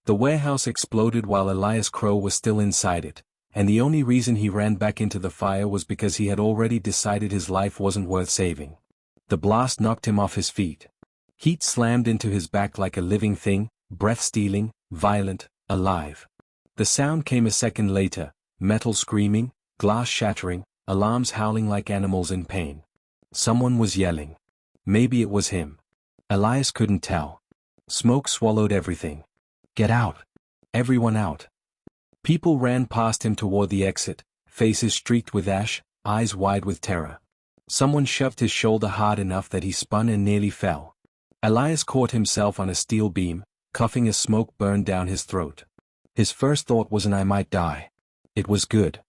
The warehouse exploded while Elias Crow was still inside it, and the only reason he ran back into the fire was because he had already decided his life wasn't worth saving. The blast knocked him off his feet. Heat slammed into his back like a living thing, breath-stealing, violent, alive. The sound came a second later, metal screaming, glass shattering, alarms howling like animals in pain. Someone was yelling. Maybe it was him. Elias couldn't tell. Smoke swallowed everything. Get out! Everyone out! People ran past him toward the exit, faces streaked with ash, eyes wide with terror. Someone shoved his shoulder hard enough that he spun and nearly fell. Elias caught himself on a steel beam, coughing as smoke burned down his throat. His first thought wasn't I might die. It was good.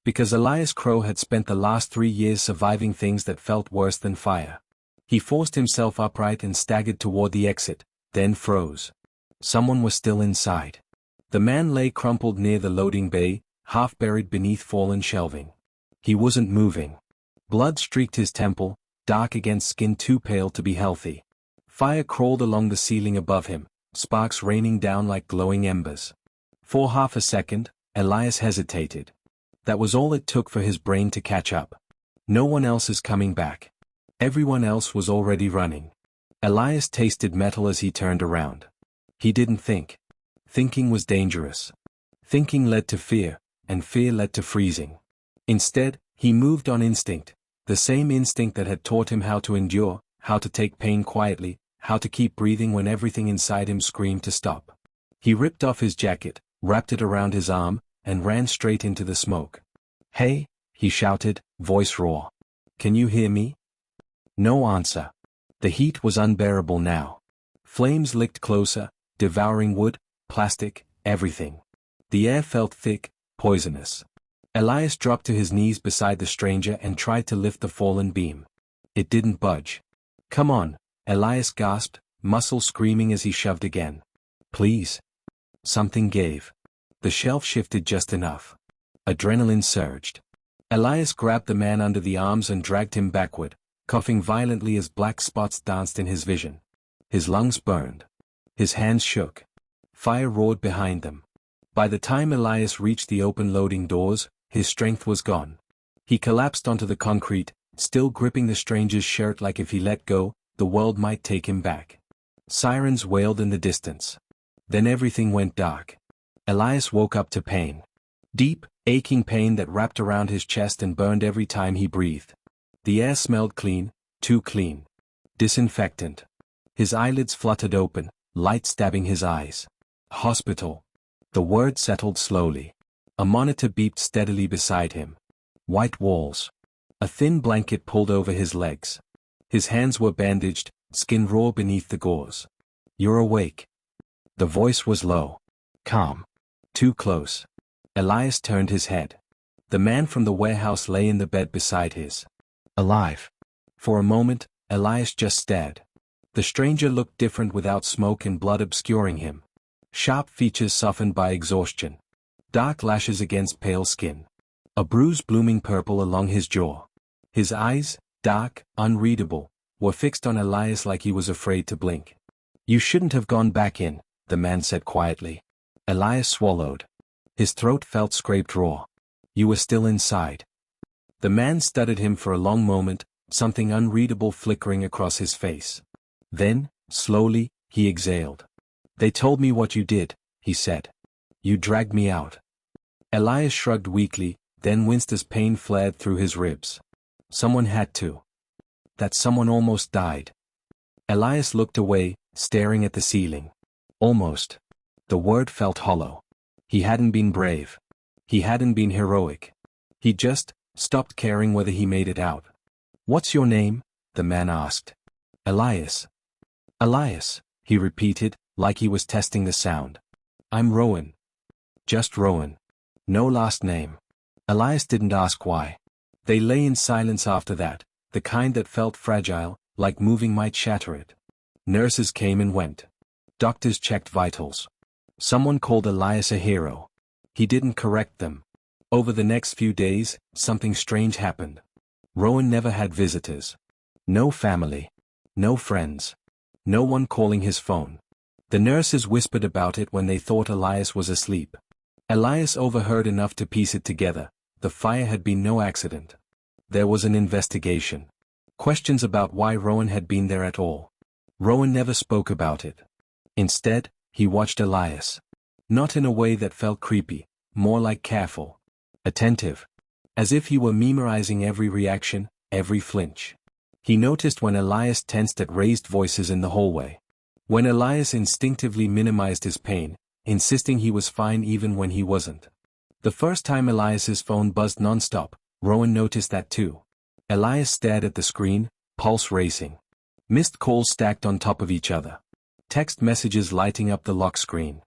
Because Elias Crow had spent the last 3 years surviving things that felt worse than fire. He forced himself upright and staggered toward the exit, then froze. Someone was still inside. The man lay crumpled near the loading bay, half buried beneath fallen shelving. He wasn't moving. Blood streaked his temple, dark against skin too pale to be healthy. Fire crawled along the ceiling above him, sparks raining down like glowing embers. For half a second, Elias hesitated. That was all it took for his brain to catch up. No one else is coming back. Everyone else was already running. Elias tasted metal as he turned around. He didn't think. Thinking was dangerous. Thinking led to fear, and fear led to freezing. Instead, he moved on instinct, the same instinct that had taught him how to endure, how to take pain quietly, how to keep breathing when everything inside him screamed to stop. He ripped off his jacket, wrapped it around his arm, and ran straight into the smoke. "Hey," he shouted, voice raw. "Can you hear me?" No answer. The heat was unbearable now. Flames licked closer, devouring wood, plastic, everything. The air felt thick, poisonous. Elias dropped to his knees beside the stranger and tried to lift the fallen beam. It didn't budge. "Come on," Elias gasped, muscle screaming as he shoved again. "Please." Something gave. The shelf shifted just enough. Adrenaline surged. Elias grabbed the man under the arms and dragged him backward, coughing violently as black spots danced in his vision. His lungs burned. His hands shook. Fire roared behind them. By the time Elias reached the open loading doors, his strength was gone. He collapsed onto the concrete, still gripping the stranger's shirt like if he let go, the world might take him back. Sirens wailed in the distance. Then everything went dark. Elias woke up to pain. Deep, aching pain that wrapped around his chest and burned every time he breathed. The air smelled clean, too clean. Disinfectant. His eyelids fluttered open, light stabbing his eyes. Hospital. The word settled slowly. A monitor beeped steadily beside him. White walls. A thin blanket pulled over his legs. His hands were bandaged, skin raw beneath the gauze. "You're awake." The voice was low. Calm. Too close. Elias turned his head. The man from the warehouse lay in the bed beside his. Alive. For a moment, Elias just stared. The stranger looked different without smoke and blood obscuring him. Sharp features softened by exhaustion. Dark lashes against pale skin. A bruise blooming purple along his jaw. His eyes, dark, unreadable, were fixed on Elias like he was afraid to blink. "You shouldn't have gone back in," the man said quietly. Elias swallowed. His throat felt scraped raw. "You were still inside." The man studied him for a long moment, something unreadable flickering across his face. Then, slowly, he exhaled. "They told me what you did," he said. "You dragged me out." Elias shrugged weakly, then winced as pain flared through his ribs. "Someone had to." That someone almost died. Elias looked away, staring at the ceiling. Almost. The word felt hollow. He hadn't been brave. He hadn't been heroic. He just stopped caring whether he made it out. "What's your name?" the man asked. "Elias." "Elias," he repeated, like he was testing the sound. "I'm Rowan." Just Rowan. No last name. Elias didn't ask why. They lay in silence after that, the kind that felt fragile, like moving might shatter it. Nurses came and went. Doctors checked vitals. Someone called Elias a hero. He didn't correct them. Over the next few days, something strange happened. Rowan never had visitors. No family. No friends. No one calling his phone. The nurses whispered about it when they thought Elias was asleep. Elias overheard enough to piece it together. The fire had been no accident. There was an investigation. Questions about why Rowan had been there at all. Rowan never spoke about it. Instead, he watched Elias. Not in a way that felt creepy, more like careful. Attentive. As if he were memorizing every reaction, every flinch. He noticed when Elias tensed at raised voices in the hallway. When Elias instinctively minimized his pain, insisting he was fine even when he wasn't. The first time Elias's phone buzzed non-stop, Rowan noticed that too. Elias stared at the screen, pulse racing. Missed calls stacked on top of each other. Text messages lighting up the lock screen.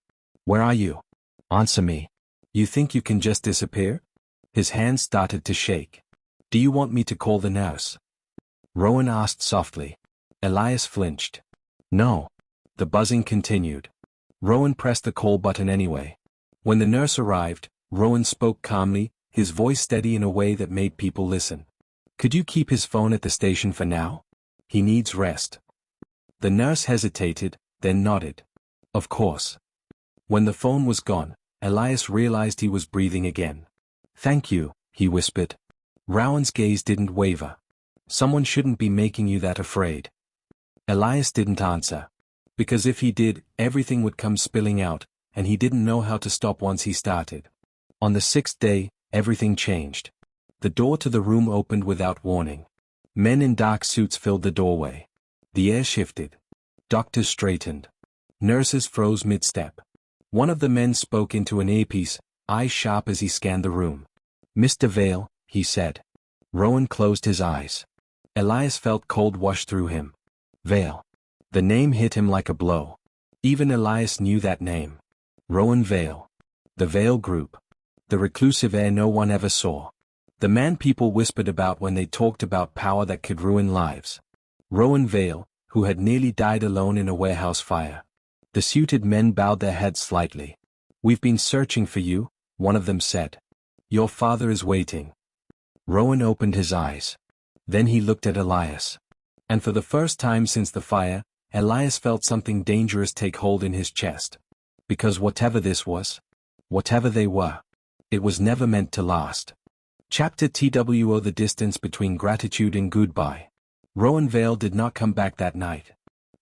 Where are you? Answer me. You think you can just disappear? His hands started to shake. Do you want me to call the nurse? Rowan asked softly. Elias flinched. No. The buzzing continued. Rowan pressed the call button anyway. When the nurse arrived, Rowan spoke calmly, his voice steady in a way that made people listen. Could you keep his phone at the station for now? He needs rest. The nurse hesitated, then nodded. Of course. When the phone was gone, Elias realized he was breathing again. Thank you, he whispered. Rowan's gaze didn't waver. Someone shouldn't be making you that afraid. Elias didn't answer. Because if he did, everything would come spilling out, and he didn't know how to stop once he started. On the 6th day, everything changed. The door to the room opened without warning. Men in dark suits filled the doorway. The air shifted. Doctors straightened. Nurses froze mid-step. One of the men spoke into an earpiece, eyes sharp as he scanned the room. Mr. Vale, he said. Rowan closed his eyes. Elias felt cold wash through him. Vale. The name hit him like a blow. Even Elias knew that name. Rowan Vale. The Vale Group. The reclusive heir no one ever saw. The man people whispered about when they talked about power that could ruin lives. Rowan Vale, who had nearly died alone in a warehouse fire. The suited men bowed their heads slightly. We've been searching for you, one of them said. Your father is waiting. Rowan opened his eyes. Then he looked at Elias. And for the first time since the fire, Elias felt something dangerous take hold in his chest. Because whatever this was, whatever they were, it was never meant to last. Chapter TWO. The distance between gratitude and goodbye. Rowan Vale did not come back that night.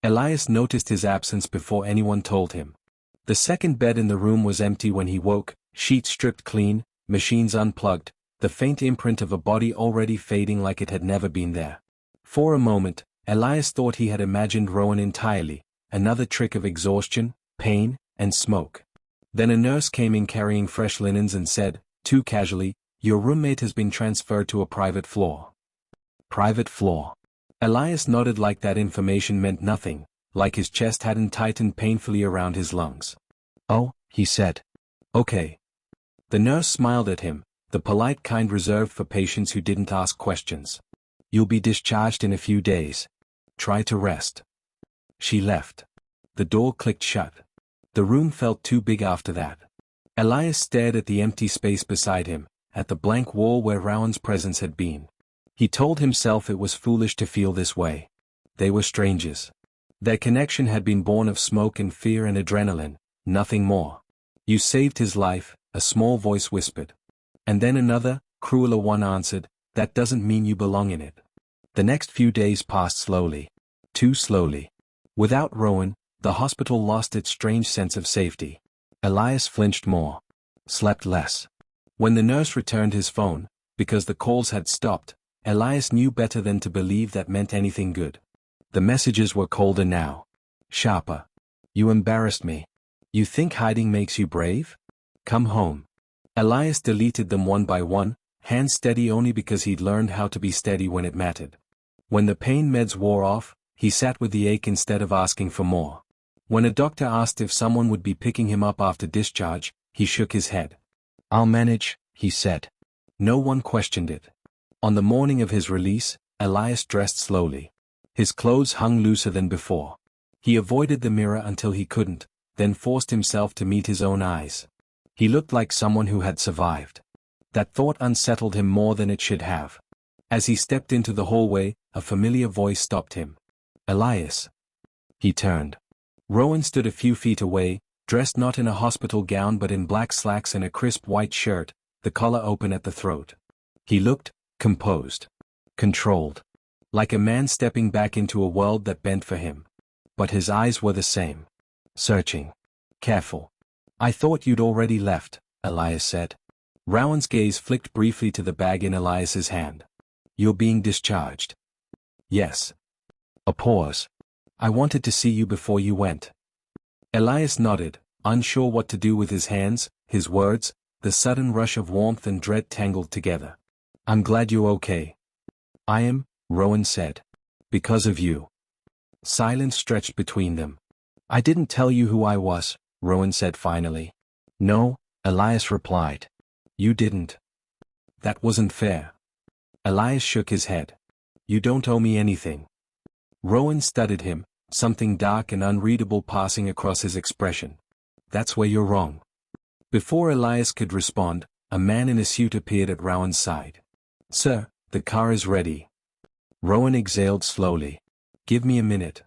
Elias noticed his absence before anyone told him. The second bed in the room was empty when he woke, sheets stripped clean, machines unplugged, the faint imprint of a body already fading like it had never been there. For a moment, Elias thought he had imagined Rowan entirely, another trick of exhaustion, pain, and smoke. Then a nurse came in carrying fresh linens and said, too casually, your roommate has been transferred to a private floor. Private floor. Elias nodded like that information meant nothing, like his chest hadn't tightened painfully around his lungs. Oh, he said. Okay. The nurse smiled at him, the polite kind reserved for patients who didn't ask questions. You'll be discharged in a few days. Try to rest. She left. The door clicked shut. The room felt too big after that. Elias stared at the empty space beside him, at the blank wall where Rowan's presence had been. He told himself it was foolish to feel this way. They were strangers. Their connection had been born of smoke and fear and adrenaline, nothing more. You saved his life, a small voice whispered. And then another, crueler one answered, that doesn't mean you belong in it. The next few days passed slowly. Too slowly. Without Rowan, the hospital lost its strange sense of safety. Elias flinched more. Slept less. When the nurse returned his phone, because the calls had stopped, Elias knew better than to believe that meant anything good. The messages were colder now. Sharper. You embarrassed me. You think hiding makes you brave? Come home. Elias deleted them one by one, hands steady only because he'd learned how to be steady when it mattered. When the pain meds wore off, he sat with the ache instead of asking for more. When a doctor asked if someone would be picking him up after discharge, he shook his head. I'll manage, he said. No one questioned it. On the morning of his release, Elias dressed slowly. His clothes hung looser than before. He avoided the mirror until he couldn't, then forced himself to meet his own eyes. He looked like someone who had survived. That thought unsettled him more than it should have. As he stepped into the hallway, a familiar voice stopped him. Elias. He turned. Rowan stood a few feet away, dressed not in a hospital gown but in black slacks and a crisp white shirt, the collar open at the throat. He looked composed, controlled, like a man stepping back into a world that bent for him. But his eyes were the same. Searching. Careful. I thought you'd already left, Elias said. Rowan's gaze flicked briefly to the bag in Elias's hand. You're being discharged. Yes. A pause. I wanted to see you before you went. Elias nodded, unsure what to do with his hands, his words, the sudden rush of warmth and dread tangled together. I'm glad you're okay. I am, Rowan said. Because of you. Silence stretched between them. I didn't tell you who I was, Rowan said finally. No, Elias replied. You didn't. That wasn't fair. Elias shook his head. You don't owe me anything. Rowan studied him, something dark and unreadable passing across his expression. That's where you're wrong. Before Elias could respond, a man in a suit appeared at Rowan's side. Sir, the car is ready. Rowan exhaled slowly. Give me a minute.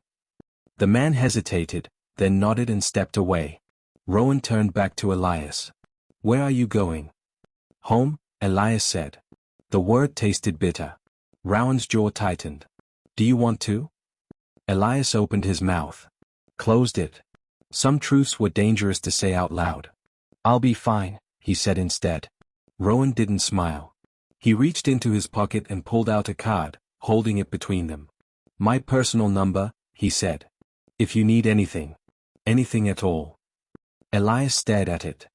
The man hesitated, then nodded and stepped away. Rowan turned back to Elias. Where are you going? Home, Elias said. The word tasted bitter. Rowan's jaw tightened. Do you want to? Elias opened his mouth. Closed it. Some truths were dangerous to say out loud. I'll be fine, he said instead. Rowan didn't smile. He reached into his pocket and pulled out a card, holding it between them. My personal number, he said. If you need anything. Anything at all. Elias stared at it.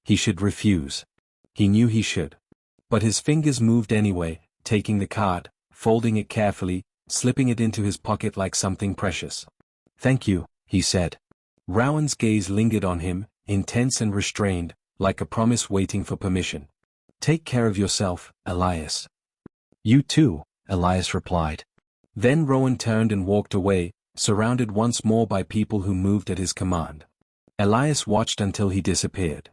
He should refuse. He knew he should. But his fingers moved anyway, taking the card, folding it carefully, slipping it into his pocket like something precious. Thank you, he said. Rowan's gaze lingered on him, intense and restrained, like a promise waiting for permission. Take care of yourself, Elias. You too, Elias replied. Then Rowan turned and walked away, surrounded once more by people who moved at his command. Elias watched until he disappeared.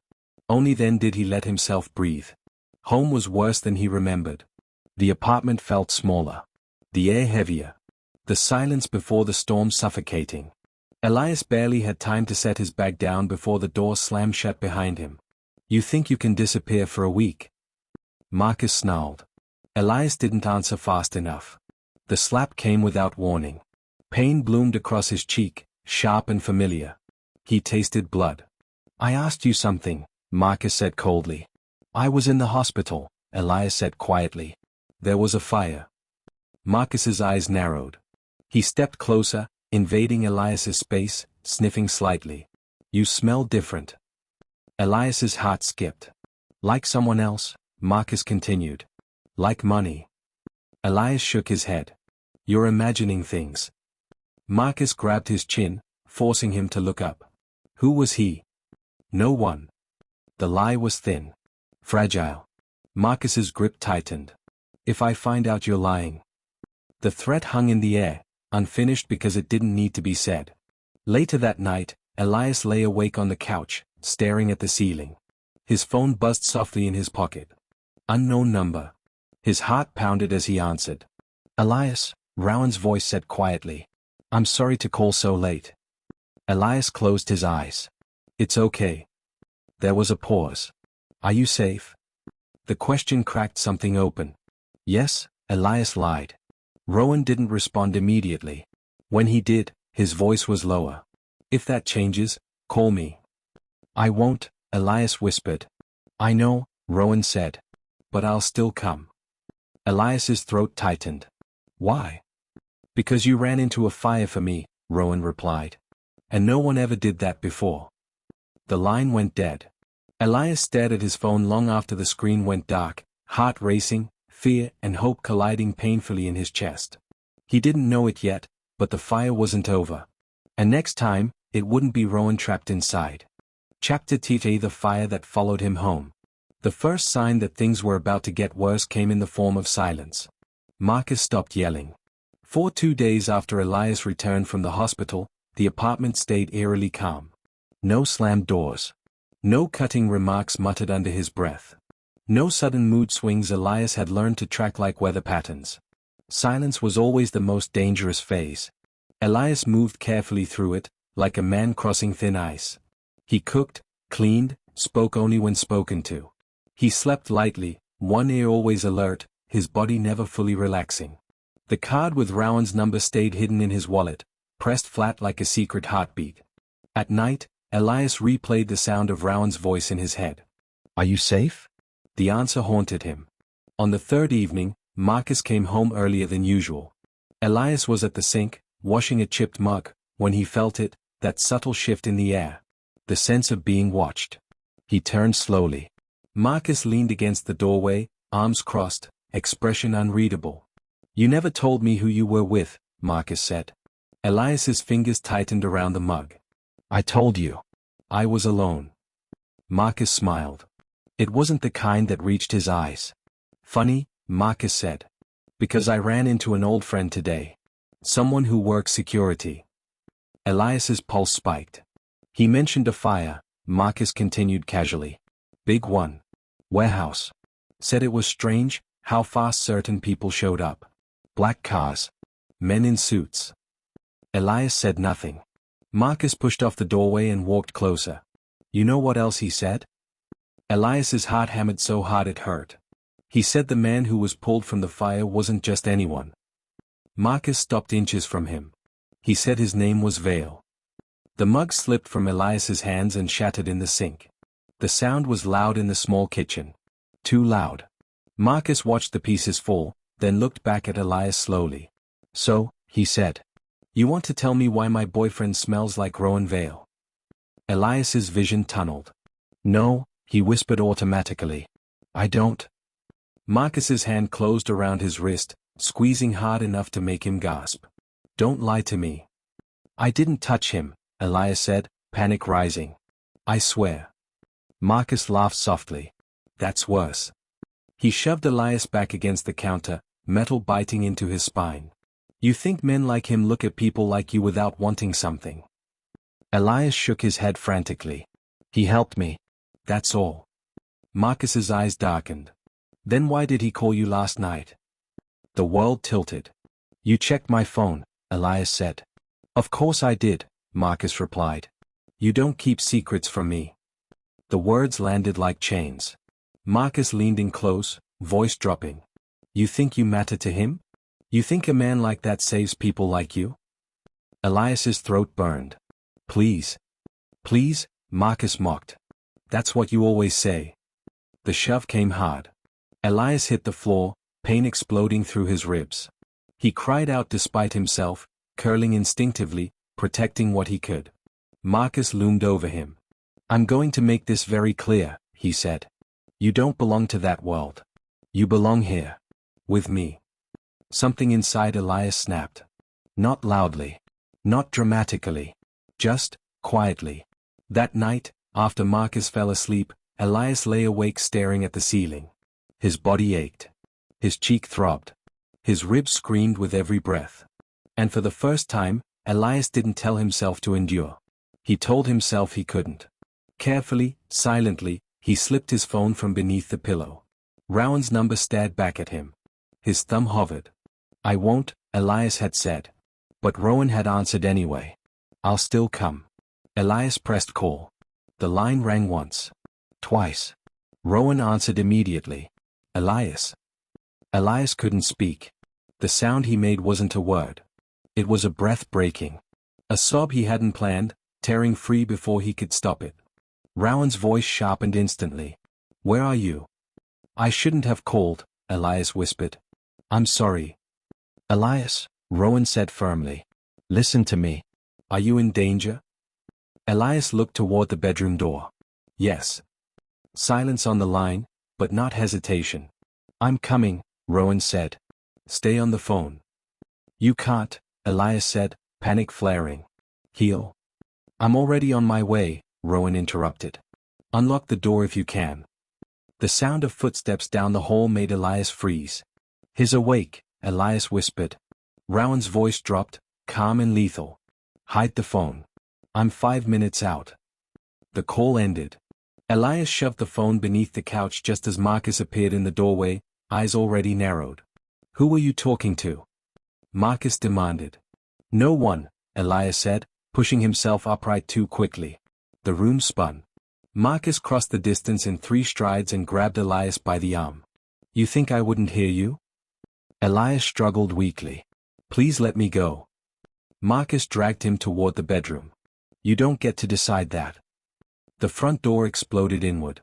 Only then did he let himself breathe. Home was worse than he remembered. The apartment felt smaller. The air heavier. The silence before the storm suffocating. Elias barely had time to set his bag down before the door slammed shut behind him. You think you can disappear for a week? Marcus snarled. Elias didn't answer fast enough. The slap came without warning. Pain bloomed across his cheek, sharp and familiar. He tasted blood. I asked you something, Marcus said coldly. I was in the hospital, Elias said quietly. There was a fire. Marcus's eyes narrowed. He stepped closer, invading Elias's space, sniffing slightly. You smell different. Elias's heart skipped. Like someone else, Marcus continued. Like money. Elias shook his head. You're imagining things. Marcus grabbed his chin, forcing him to look up. Who was he? No one. The lie was thin. Fragile. Marcus's grip tightened. If I find out you're lying. The threat hung in the air, unfinished because it didn't need to be said. Later that night, Elias lay awake on the couch, staring at the ceiling. His phone buzzed softly in his pocket. Unknown number. His heart pounded as he answered. Elias, Rowan's voice said quietly. I'm sorry to call so late. Elias closed his eyes. It's okay. There was a pause. Are you safe? The question cracked something open. Yes, Elias lied. Rowan didn't respond immediately. When he did, his voice was lower. If that changes, call me. I won't, Elias whispered. I know, Rowan said. But I'll still come. Elias's throat tightened. Why? Because you ran into a fire for me, Rowan replied. And no one ever did that before. The line went dead. Elias stared at his phone long after the screen went dark, heart racing, fear and hope colliding painfully in his chest. He didn't know it yet, but the fire wasn't over. And next time, it wouldn't be Rowan trapped inside. Chapter 2: The fire that followed him home. The first sign that things were about to get worse came in the form of silence. Marcus stopped yelling. For 2 days after Elias returned from the hospital, the apartment stayed eerily calm. No slammed doors. No cutting remarks muttered under his breath. No sudden mood swings Elias had learned to track like weather patterns. Silence was always the most dangerous phase. Elias moved carefully through it, like a man crossing thin ice. He cooked, cleaned, spoke only when spoken to. He slept lightly, one ear always alert, his body never fully relaxing. The card with Rowan's number stayed hidden in his wallet, pressed flat like a secret heartbeat. At night, Elias replayed the sound of Rowan's voice in his head. "Are you safe?" The answer haunted him. On the third evening, Marcus came home earlier than usual. Elias was at the sink, washing a chipped mug, when he felt it, that subtle shift in the air. The sense of being watched. He turned slowly. Marcus leaned against the doorway, arms crossed, expression unreadable. "You never told me who you were with," Marcus said. Elias's fingers tightened around the mug. "I told you. I was alone." Marcus smiled. It wasn't the kind that reached his eyes. "Funny," Marcus said. "Because I ran into an old friend today. Someone who works security." Elias's pulse spiked. "He mentioned a fire," Marcus continued casually. "Big one. Warehouse. Said it was strange, how fast certain people showed up. Black cars. Men in suits." Elias said nothing. Marcus pushed off the doorway and walked closer. "You know what else he said?" Elias's heart hammered so hard it hurt. "He said the man who was pulled from the fire wasn't just anyone." Marcus stopped inches from him. "He said his name was Vale." The mug slipped from Elias's hands and shattered in the sink. The sound was loud in the small kitchen. Too loud. Marcus watched the pieces fall, then looked back at Elias slowly. "So," he said. "You want to tell me why my boyfriend smells like Rowan Vale?" Elias's vision tunneled. "No," he whispered automatically. "I don't." Marcus's hand closed around his wrist, squeezing hard enough to make him gasp. "Don't lie to me." "I didn't touch him," Elias said, panic rising. "I swear." Marcus laughed softly. "That's worse." He shoved Elias back against the counter, metal biting into his spine. "You think men like him look at people like you without wanting something?" Elias shook his head frantically. "He helped me. That's all." Marcus's eyes darkened. "Then why did he call you last night?" The world tilted. "You checked my phone," Elias said. "Of course I did," Marcus replied. "You don't keep secrets from me." The words landed like chains. Marcus leaned in close, voice dropping. "You think you matter to him? You think a man like that saves people like you?" Elias's throat burned. "Please. Please," Marcus mocked. "That's what you always say." The shove came hard. Elias hit the floor, pain exploding through his ribs. He cried out despite himself, curling instinctively, protecting what he could. Marcus loomed over him. "I'm going to make this very clear," he said. "You don't belong to that world. You belong here. With me." Something inside Elias snapped. Not loudly. Not dramatically. Just, quietly. That night, after Marcus fell asleep, Elias lay awake staring at the ceiling. His body ached. His cheek throbbed. His ribs screamed with every breath. And for the first time, Elias didn't tell himself to endure. He told himself he couldn't. Carefully, silently, he slipped his phone from beneath the pillow. Rowan's number stared back at him. His thumb hovered. "I won't," Elias had said. But Rowan had answered anyway. "I'll still come." Elias pressed call. The line rang once. Twice. Rowan answered immediately. "Elias." Elias couldn't speak. The sound he made wasn't a word. It was a breath breaking. A sob he hadn't planned, tearing free before he could stop it. Rowan's voice sharpened instantly. "Where are you?" "I shouldn't have called," Elias whispered. "I'm sorry." "Elias," Rowan said firmly. "Listen to me. Are you in danger?" Elias looked toward the bedroom door. "Yes." Silence on the line, but not hesitation. "I'm coming," Rowan said. "Stay on the phone." "You can't," Elias said, panic flaring. "He'll." "I'm already on my way," Rowan interrupted. "Unlock the door if you can." The sound of footsteps down the hall made Elias freeze. "He's awake," Elias whispered. Rowan's voice dropped, calm and lethal. "Hide the phone. I'm 5 minutes out." The call ended. Elias shoved the phone beneath the couch just as Marcus appeared in the doorway, eyes already narrowed. "Who were you talking to?" Marcus demanded. "No one," Elias said, pushing himself upright too quickly. The room spun. Marcus crossed the distance in 3 strides and grabbed Elias by the arm. "You think I wouldn't hear you?" Elias struggled weakly. "Please let me go." Marcus dragged him toward the bedroom. "You don't get to decide that." The front door exploded inward.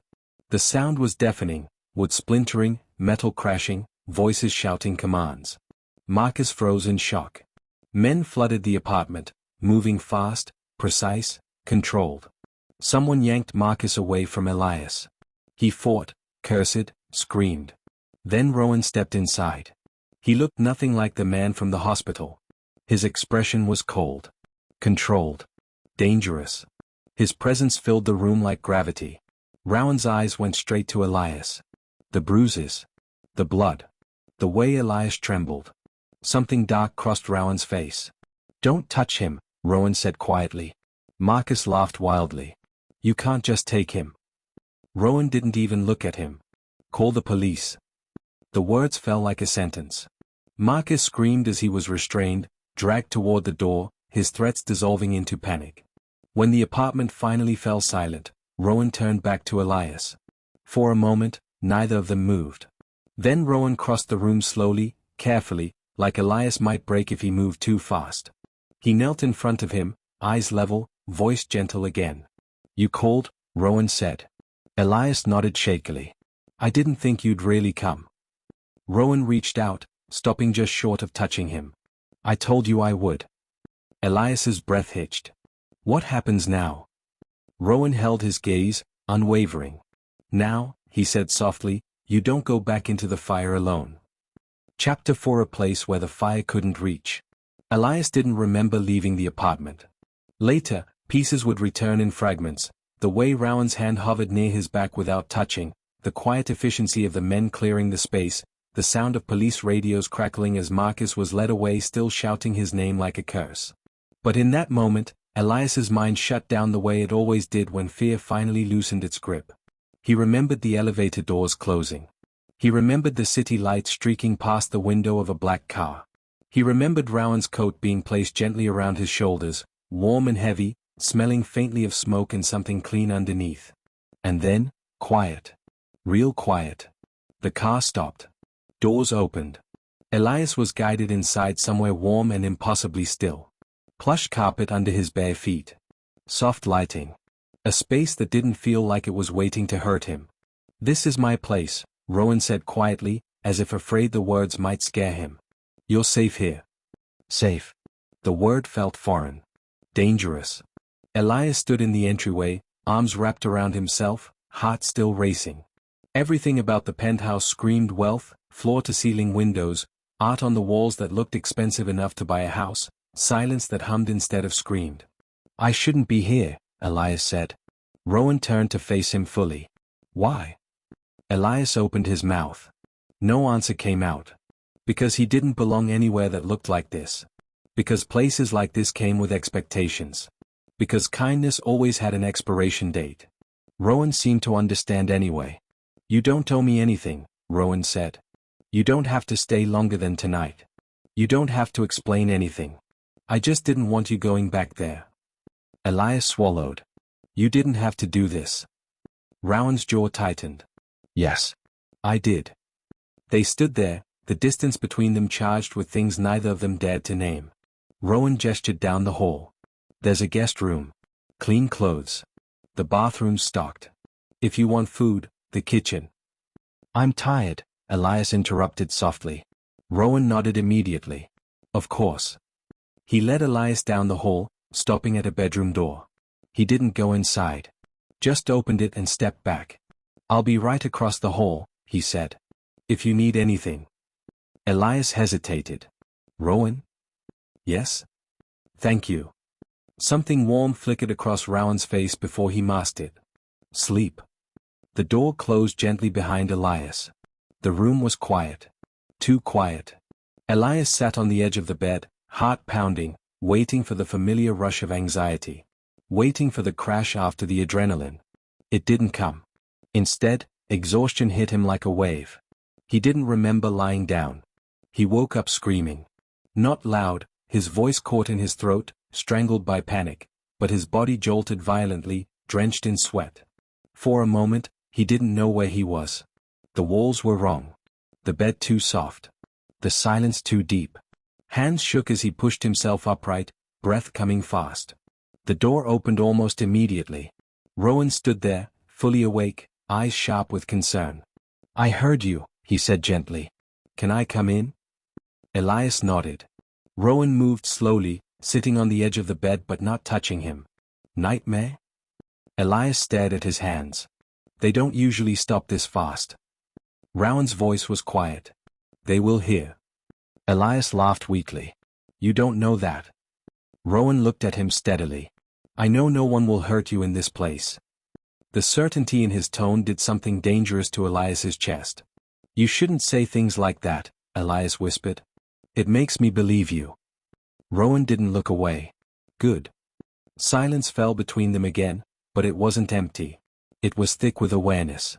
The sound was deafening, wood splintering, metal crashing, voices shouting commands. Marcus froze in shock. Men flooded the apartment, moving fast, precise, controlled. Someone yanked Marcus away from Elias. He fought, cursed, screamed. Then Rowan stepped inside. He looked nothing like the man from the hospital. His expression was cold, controlled, dangerous. His presence filled the room like gravity. Rowan's eyes went straight to Elias. The bruises. The blood. The way Elias trembled. Something dark crossed Rowan's face. "Don't touch him," Rowan said quietly. Marcus laughed wildly. "You can't just take him." Rowan didn't even look at him. "Call the police." The words fell like a sentence. Marcus screamed as he was restrained, dragged toward the door, his threats dissolving into panic. When the apartment finally fell silent, Rowan turned back to Elias. For a moment, neither of them moved. Then Rowan crossed the room slowly, carefully, like Elias might break if he moved too fast. He knelt in front of him, eyes level, voice gentle again. "You called?" Rowan said. Elias nodded shakily. "I didn't think you'd really come." Rowan reached out, stopping just short of touching him. "I told you I would." Elias's breath hitched. "What happens now?" Rowan held his gaze, unwavering. "Now," he said softly, "you don't go back into the fire alone." Chapter 4: A place where the fire couldn't reach. Elias didn't remember leaving the apartment. Later, pieces would return in fragments, the way Rowan's hand hovered near his back without touching, the quiet efficiency of the men clearing the space, the sound of police radios crackling as Marcus was led away still shouting his name like a curse. But in that moment, Elias's mind shut down the way it always did when fear finally loosened its grip. He remembered the elevator doors closing. He remembered the city lights streaking past the window of a black car. He remembered Rowan's coat being placed gently around his shoulders, warm and heavy, smelling faintly of smoke and something clean underneath. And then, quiet. Real quiet. The car stopped. Doors opened. Elias was guided inside somewhere warm and impossibly still. Plush carpet under his bare feet. Soft lighting. A space that didn't feel like it was waiting to hurt him. "This is my place," Rowan said quietly, as if afraid the words might scare him. "You're safe here." Safe. The word felt foreign. Dangerous. Elias stood in the entryway, arms wrapped around himself, heart still racing. Everything about the penthouse screamed wealth, floor-to-ceiling windows, art on the walls that looked expensive enough to buy a house, silence that hummed instead of screamed. "I shouldn't be here," Elias said. Rowan turned to face him fully. "Why?" Elias opened his mouth. No answer came out. Because he didn't belong anywhere that looked like this. Because places like this came with expectations. Because kindness always had an expiration date. Rowan seemed to understand anyway. "You don't owe me anything," Rowan said. "You don't have to stay longer than tonight. You don't have to explain anything. I just didn't want you going back there." Elias swallowed. "You didn't have to do this." Rowan's jaw tightened. "Yes. I did." They stood there, the distance between them charged with things neither of them dared to name. Rowan gestured down the hall. "There's a guest room. Clean clothes. The bathroom's stocked. If you want food, the kitchen." "I'm tired," Elias interrupted softly. Rowan nodded immediately. "Of course." He led Elias down the hall, stopping at a bedroom door. He didn't go inside. Just opened it and stepped back. "I'll be right across the hall," he said. "If you need anything." Elias hesitated. "Rowan?" "Yes?" "Thank you." Something warm flickered across Rowan's face before he masked it. "Sleep." The door closed gently behind Elias. The room was quiet. Too quiet. Elias sat on the edge of the bed, heart pounding, waiting for the familiar rush of anxiety. Waiting for the crash after the adrenaline. It didn't come. Instead, exhaustion hit him like a wave. He didn't remember lying down. He woke up screaming. Not loud, his voice caught in his throat, strangled by panic, but his body jolted violently, drenched in sweat. For a moment, he didn't know where he was. The walls were wrong. The bed too soft. The silence too deep. Hands shook as he pushed himself upright, breath coming fast. The door opened almost immediately. Rowan stood there, fully awake, eyes sharp with concern. "I heard you," he said gently. "Can I come in?" Elias nodded. Rowan moved slowly, sitting on the edge of the bed but not touching him. "Nightmare?" Elias stared at his hands. "They don't usually stop this fast." Rowan's voice was quiet. "They will hear." Elias laughed weakly. "You don't know that." Rowan looked at him steadily. "I know no one will hurt you in this place." The certainty in his tone did something dangerous to Elias's chest. "You shouldn't say things like that," Elias whispered. "It makes me believe you." Rowan didn't look away. "Good." Silence fell between them again, but it wasn't empty. It was thick with awareness.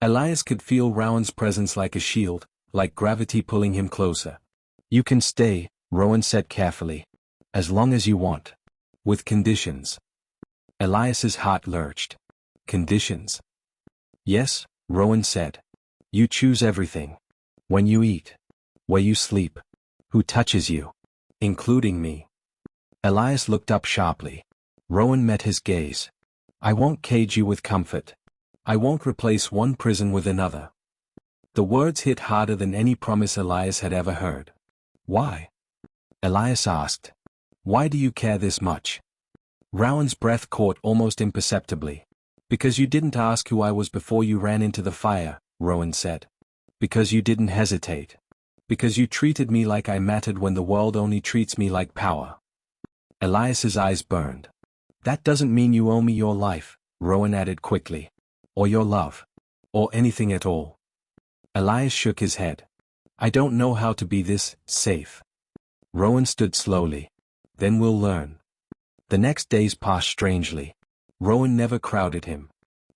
Elias could feel Rowan's presence like a shield, like gravity pulling him closer. "You can stay," Rowan said carefully. "As long as you want. With conditions." Elias's heart lurched. "Conditions?" "Yes," Rowan said. "You choose everything. When you eat. Where you sleep. Who touches you. Including me." Elias looked up sharply. Rowan met his gaze. "I won't cage you with comfort. I won't replace one prison with another." The words hit harder than any promise Elias had ever heard. "Why?" Elias asked. "Why do you care this much?" Rowan's breath caught almost imperceptibly. "Because you didn't ask who I was before you ran into the fire," Rowan said. "Because you didn't hesitate. Because you treated me like I mattered when the world only treats me like power." Elias's eyes burned. "That doesn't mean you owe me your life," Rowan added quickly. "Or your love. Or anything at all." Elias shook his head. "I don't know how to be this safe." Rowan stood slowly. "Then we'll learn." The next days passed strangely. Rowan never crowded him.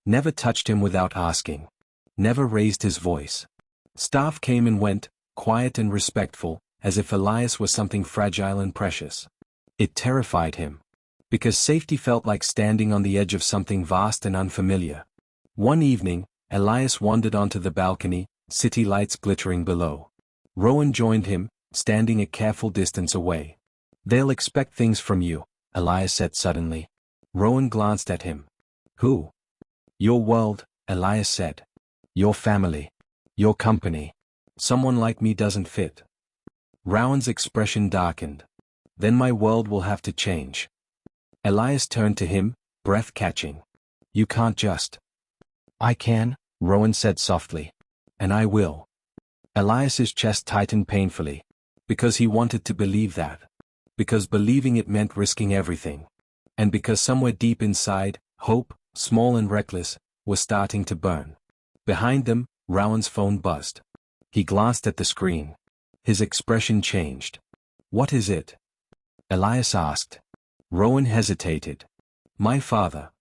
Never touched him without asking. Never raised his voice. Staff came and went, quiet and respectful, as if Elias was something fragile and precious. It terrified him. Because safety felt like standing on the edge of something vast and unfamiliar. One evening, Elias wandered onto the balcony, city lights glittering below. Rowan joined him, standing a careful distance away. "They'll expect things from you," Elias said suddenly. Rowan glanced at him. "Who?" "Your world," Elias said. "Your family. Your company. Someone like me doesn't fit." Rowan's expression darkened. "Then my world will have to change." Elias turned to him, breath catching. "You can't just." "I can," Rowan said softly. "And I will." Elias's chest tightened painfully. Because he wanted to believe that. Because believing it meant risking everything. And because somewhere deep inside, hope, small and reckless, was starting to burn. Behind them, Rowan's phone buzzed. He glanced at the screen. His expression changed. "What is it?" Elias asked. Rowan hesitated. "My father."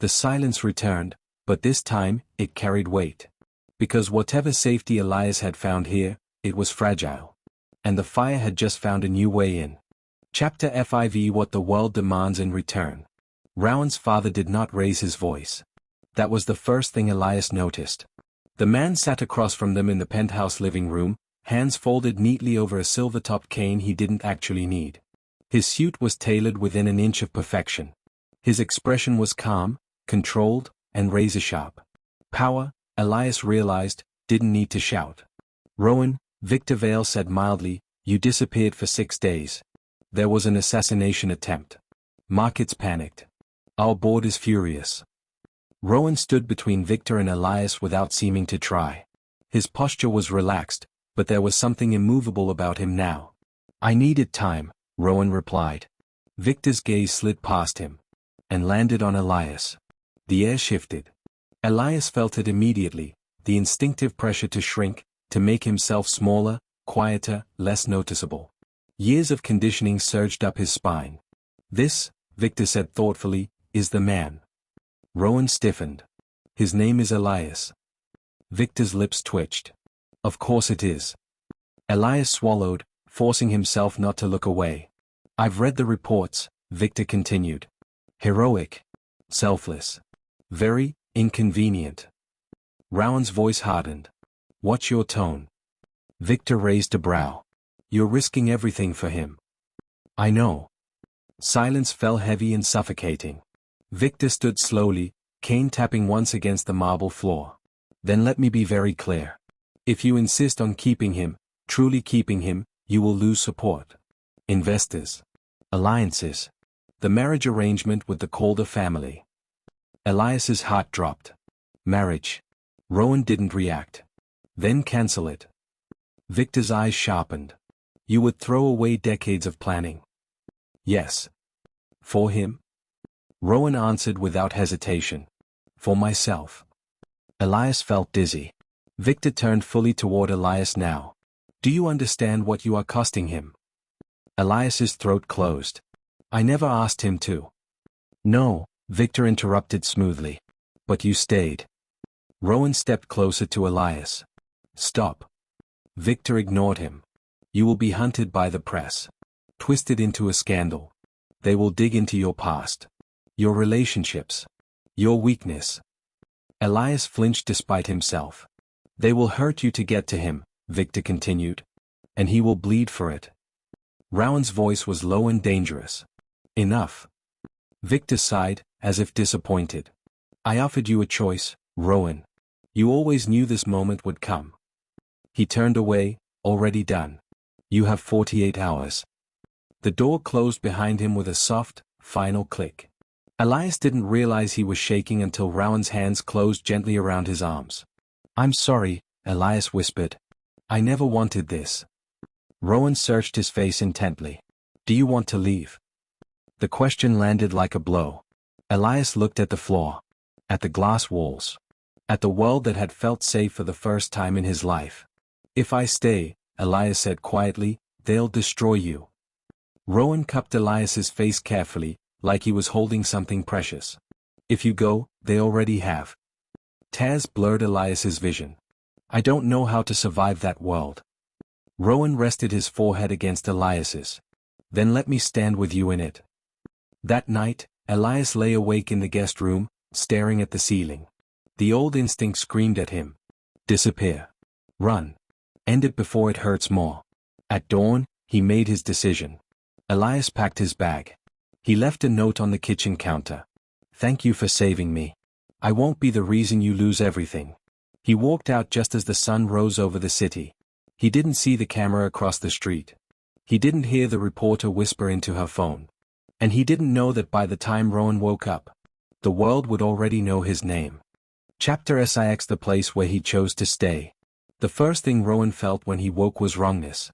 The silence returned, but this time, it carried weight. Because whatever safety Elias had found here, it was fragile. And the fire had just found a new way in. Chapter 5: What the World Demands in Return. Rowan's father did not raise his voice. That was the first thing Elias noticed. The man sat across from them in the penthouse living room, hands folded neatly over a silver-topped cane he didn't actually need. His suit was tailored within an inch of perfection. His expression was calm, controlled, and razor-sharp. Power, Elias realized, didn't need to shout. "Rowan," Victor Vale said mildly, "you disappeared for 6 days. There was an assassination attempt. Markets panicked. Our board is furious." Rowan stood between Victor and Elias without seeming to try. His posture was relaxed, but there was something immovable about him now. "I needed time," Rowan replied. Victor's gaze slid past him. And landed on Elias. The air shifted. Elias felt it immediately, the instinctive pressure to shrink, to make himself smaller, quieter, less noticeable. Years of conditioning surged up his spine. "This," Victor said thoughtfully, "is the man." Rowan stiffened. "His name is Elias." Victor's lips twitched. "Of course it is." Elias swallowed, forcing himself not to look away. "I've read the reports," Victor continued. Heroic. Selfless. Very inconvenient. Rowan's voice hardened. What's your tone? Victor raised a brow. You're risking everything for him. I know. Silence fell heavy and suffocating. Victor stood slowly, cane tapping once against the marble floor. Then let me be very clear. If you insist on keeping him, truly keeping him, you will lose support. Investors. Alliances. The marriage arrangement with the Calder family. Elias's heart dropped. Marriage. Rowan didn't react. Then cancel it. Victor's eyes sharpened. You would throw away decades of planning. Yes. For him? Rowan answered without hesitation. For myself. Elias felt dizzy. Victor turned fully toward Elias now. Do you understand what you are costing him? Elias's throat closed. I never asked him to. No, Victor interrupted smoothly. But you stayed. Rowan stepped closer to Elias. Stop. Victor ignored him. You will be hunted by the press. Twisted into a scandal. They will dig into your past. Your relationships. Your weakness. Elias flinched despite himself. They will hurt you to get to him, Victor continued. And he will bleed for it. Rowan's voice was low and dangerous. Enough. Victor sighed, as if disappointed. I offered you a choice, Rowan. You always knew this moment would come. He turned away, already done. You have 48 hours. The door closed behind him with a soft, final click. Elias didn't realize he was shaking until Rowan's hands closed gently around his arms. I'm sorry, Elias whispered. I never wanted this. Rowan searched his face intently. Do you want to leave? The question landed like a blow. Elias looked at the floor. At the glass walls. At the world that had felt safe for the first time in his life. If I stay, Elias said quietly, they'll destroy you. Rowan cupped Elias's face carefully, like he was holding something precious. If you go, they already have. Taz blurred Elias's vision. I don't know how to survive that world. Rowan rested his forehead against Elias's. Then let me stand with you in it. That night, Elias lay awake in the guest room, staring at the ceiling. The old instinct screamed at him. Disappear. Run. End it before it hurts more. At dawn, he made his decision. Elias packed his bag. He left a note on the kitchen counter. Thank you for saving me. I won't be the reason you lose everything. He walked out just as the sun rose over the city. He didn't see the camera across the street. He didn't hear the reporter whisper into her phone. And he didn't know that by the time Rowan woke up, the world would already know his name. Chapter 6. The place where he chose to stay. The first thing Rowan felt when he woke was wrongness.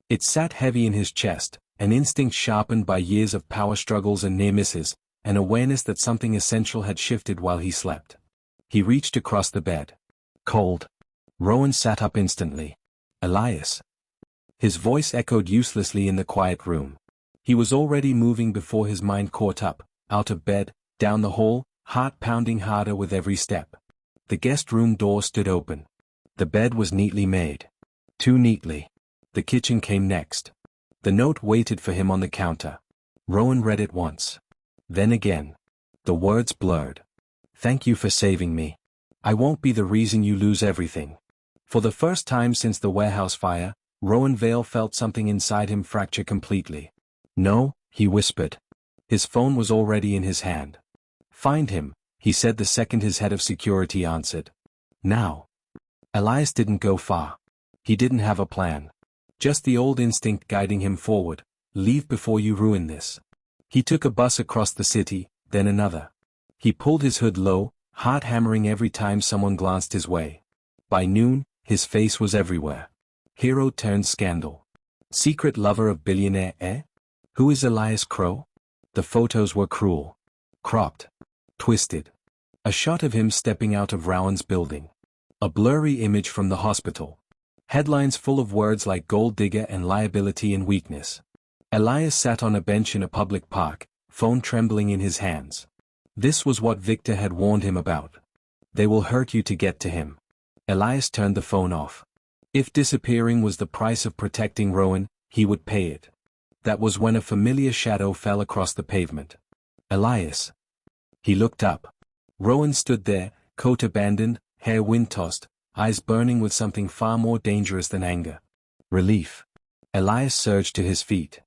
It sat heavy in his chest, an instinct sharpened by years of power struggles and near misses, an awareness that something essential had shifted while he slept. He reached across the bed. Cold. Rowan sat up instantly. Elias. His voice echoed uselessly in the quiet room. He was already moving before his mind caught up, out of bed, down the hall, heart pounding harder with every step. The guest room door stood open. The bed was neatly made. Too neatly. The kitchen came next. The note waited for him on the counter. Rowan read it once. Then again. The words blurred. Thank you for saving me. I won't be the reason you lose everything. For the first time since the warehouse fire, Rowan Vale felt something inside him fracture completely. No, he whispered. His phone was already in his hand. Find him, he said the second his head of security answered. Now. Elias didn't go far. He didn't have a plan. Just the old instinct guiding him forward. Leave before you ruin this. He took a bus across the city, then another. He pulled his hood low, heart hammering every time someone glanced his way. By noon, his face was everywhere. Hero turned scandal. Secret lover of billionaire, eh? Who is Elias Crow? The photos were cruel. Cropped. Twisted. A shot of him stepping out of Rowan's building. A blurry image from the hospital. Headlines full of words like gold digger and liability and weakness. Elias sat on a bench in a public park, phone trembling in his hands. This was what Victor had warned him about. They will hurt you to get to him. Elias turned the phone off. If disappearing was the price of protecting Rowan, he would pay it. That was when a familiar shadow fell across the pavement. Elias. He looked up. Rowan stood there, coat abandoned, hair wind-tossed, eyes burning with something far more dangerous than anger. Relief. Elias surged to his feet.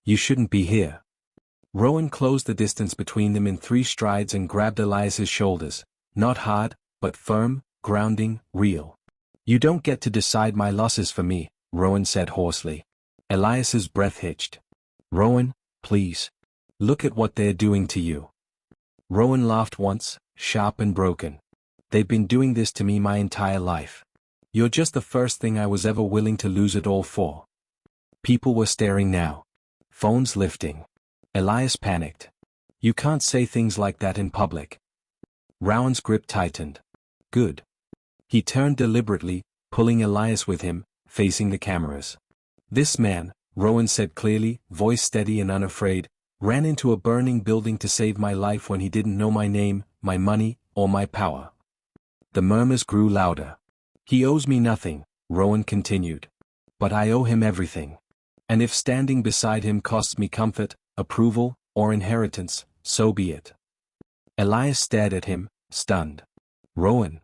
You shouldn't be here. Rowan closed the distance between them in 3 strides and grabbed Elias's shoulders. Not hard, but firm, grounding, real. You don't get to decide my losses for me, Rowan said hoarsely. Elias's breath hitched. Rowan, please. Look at what they're doing to you. Rowan laughed once, sharp and broken. They've been doing this to me my entire life. You're just the first thing I was ever willing to lose it all for. People were staring now. Phones lifting. Elias panicked. You can't say things like that in public. Rowan's grip tightened. Good. He turned deliberately, pulling Elias with him, facing the cameras. This man, Rowan said clearly, voice steady and unafraid, ran into a burning building to save my life when he didn't know my name, my money, or my power. The murmurs grew louder. He owes me nothing, Rowan continued. But I owe him everything. And if standing beside him costs me comfort, approval, or inheritance, so be it. Elias stared at him, stunned. Rowan.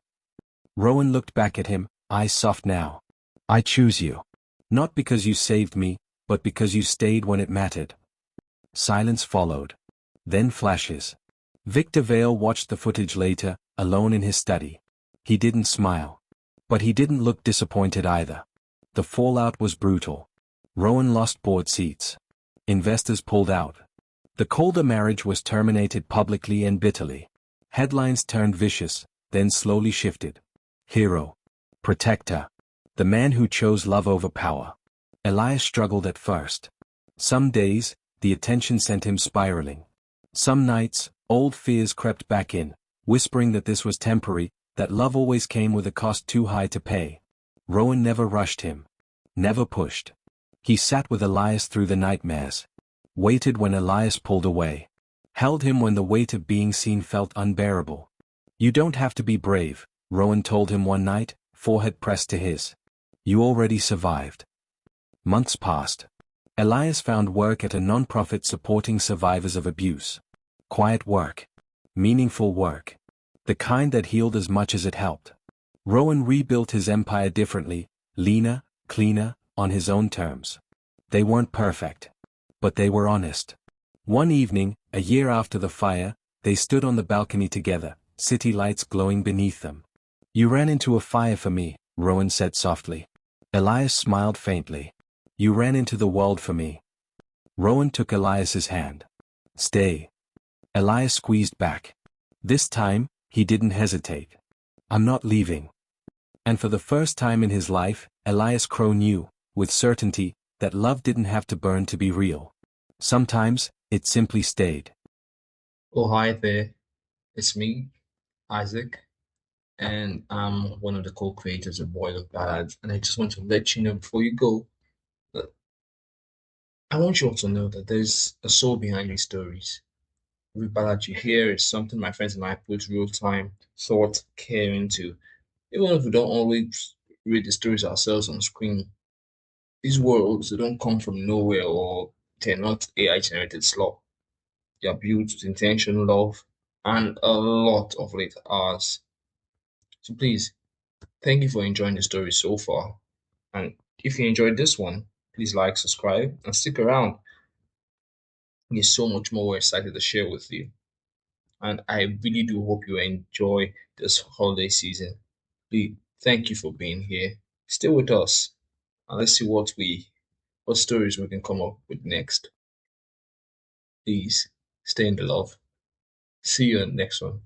Rowan looked back at him, eyes soft now. I choose you. Not because you saved me, but because you stayed when it mattered. Silence followed. Then flashes. Victor Vale watched the footage later, alone in his study. He didn't smile. But he didn't look disappointed either. The fallout was brutal. Rowan lost board seats. Investors pulled out. The Calder marriage was terminated publicly and bitterly. Headlines turned vicious, then slowly shifted. Hero. Protector. The man who chose love over power. Elias struggled at first. Some days, the attention sent him spiraling. Some nights, old fears crept back in, whispering that this was temporary, that love always came with a cost too high to pay. Rowan never rushed him. Never pushed. He sat with Elias through the nightmares. Waited when Elias pulled away. Held him when the weight of being seen felt unbearable. You don't have to be brave, Rowan told him one night, forehead pressed to his. You already survived. Months passed. Elias found work at a non-profit supporting survivors of abuse. Quiet work. Meaningful work. The kind that healed as much as it helped. Rowan rebuilt his empire differently, leaner, cleaner, on his own terms. They weren't perfect. But they were honest. One evening, a year after the fire, they stood on the balcony together, city lights glowing beneath them. You ran into a fire for me, Rowan said softly. Elias smiled faintly. You ran into the world for me. Rowan took Elias's hand. Stay. Elias squeezed back. This time, he didn't hesitate. I'm not leaving. And for the first time in his life, Elias Crow knew, with certainty, that love didn't have to burn to be real. Sometimes, it simply stayed. Oh, hi there. It's me, Isaac, and I'm one of the co-creators of Boy Love Ballad. And I just want to let you know before you go that I want you all to know that there's a soul behind these stories. Every ballad you hear is something my friends and I put real time, thought, care into. Even if we don't always read the stories ourselves on screen, these worlds they don't come from nowhere or they're not AI generated slop. They are built with intention, love, and a lot of late hours. So please, thank you for enjoying the story so far. And if you enjoyed this one, please like, subscribe, and stick around. There's so much more we're excited to share with you. And I really do hope you enjoy this holiday season. Please, thank you for being here. Stay with us and let's see what stories we can come up with next. Please stay in the love. See you in the next one.